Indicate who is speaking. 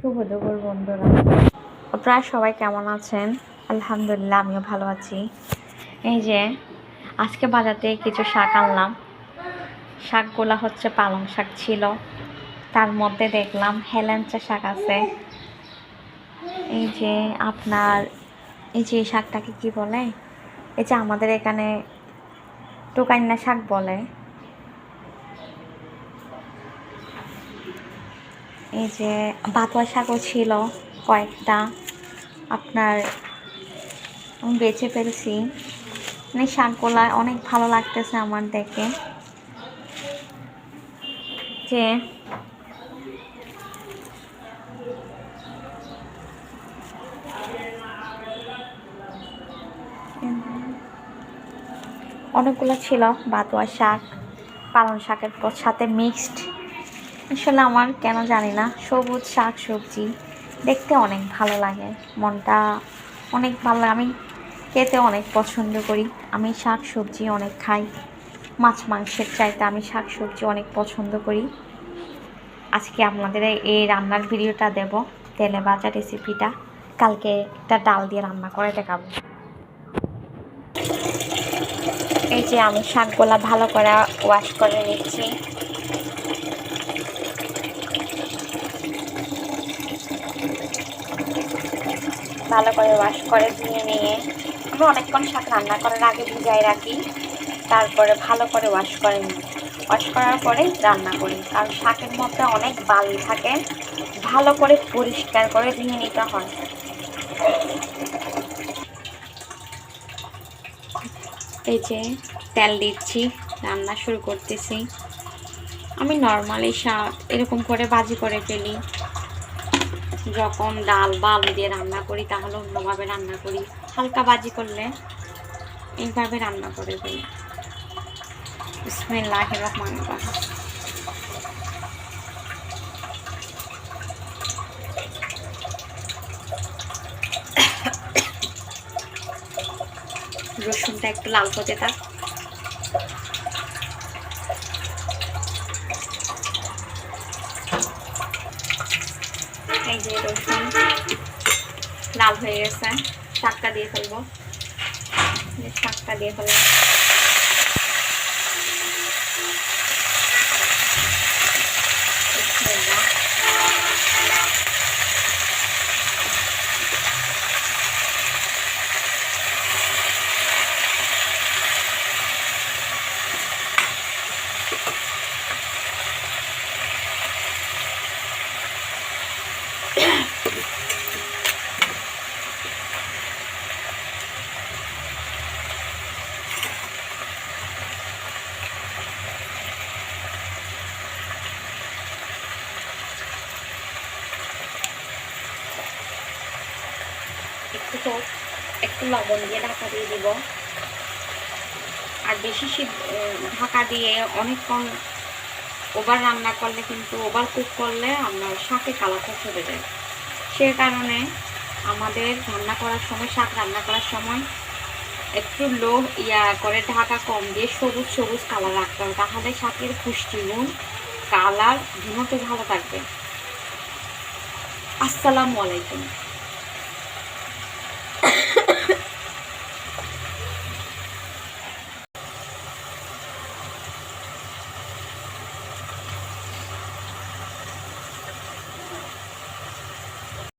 Speaker 1: শুভ দুপুর বন্ধুরা, আপনারা সবাই কেমন আছেন? আলহামদুলিল্লাহ, আমিও ভালো আছি। এই যে আজকে বাজারে কিছু শাক আনলাম। শাকগুলো হচ্ছে পালং শাক ছিল, তার মধ্যে দেখলাম হেলেঞ্চা শাক আছে। এই যে আপনার এই যে শাকটাকে কি বলে, এই যে আমাদের এখানে টোকাইন্না শাক বলে। এই যে বাতুয়া শাকও ছিল কয়েকটা, আপনার আমি বেছে ফেলছি। মানে শাকগুলা অনেক ভালো লাগতেছে আমার দেখে। যে অনেকগুলো ছিল বাতুয়া শাক, পালং শাকের সাথে মিক্সড। আসলে আমার কেন জানি না, সবুজ শাক সবজি দেখতে অনেক ভালো লাগে, মনটা অনেক ভালো লাগে। আমি খেতে অনেক পছন্দ করি, আমি শাক সবজি অনেক খাই। মাছ মাংসের চাইতে আমি শাক সবজি অনেক পছন্দ করি। আজকে আপনাদের এই রান্নার ভিডিওটা দেব, তেলে ভাজা রেসিপিটা। কালকে একটা ডাল দিয়ে রান্না করে দেখাবো। এই যে আমি শাকগুলা ভালো করে ওয়াশ করে নিচ্ছি। ভালো করে ওয়াশ করে ধুয়ে নিয়ে আমি অনেকক্ষণ শাক রান্না করার আগে ভিজাই রাখি, তারপরে ভালো করে ওয়াশ করে নিই। ওয়াশ করার পরে রান্না করি, কারণ শাকের মধ্যে অনেক বালি থাকে, ভালো করে পরিষ্কার করে ধুয়ে নিতে হয়। এই যে তেল দিচ্ছি, রান্না শুরু করতেছি। আমি নর্মালি শাক এরকম করে ভাজি করে ফেলি। যখন ডাল বা আলু দিয়ে রান্না করি তাহলে অন্যভাবে রান্না করি, হালকা ভাজি করলে এইভাবে রান্না করে ফেলি। বিসমিল্লাহির রহমানির রহিম। রসুনটা একটু লাল হতে থাক। এই যে রসুন লাল হয়ে গেছে, শাকটা দিয়ে ফেলবো। শাকটা দিয়ে ফেলবো। একটু লবণ দিয়ে ঢাকা দিয়ে দিব। আর বেশি ঢাকা দিয়ে অনেকক্ষণ ওভার রান্না করলে কিন্তু ওভার কুক করলে আপনার শাকে কালারটা চলে যায়। সে কারণে আমাদের রান্না করার সময়, শাক রান্না করার সময় একটু লো করে ঢাকা কম দিয়ে সবুজ সবুজ কালার রাখতে হবে, তাহলে শাকের পুষ্টিগুণ কালার দুটো ভালো থাকবে। আসসালামু আলাইকুম।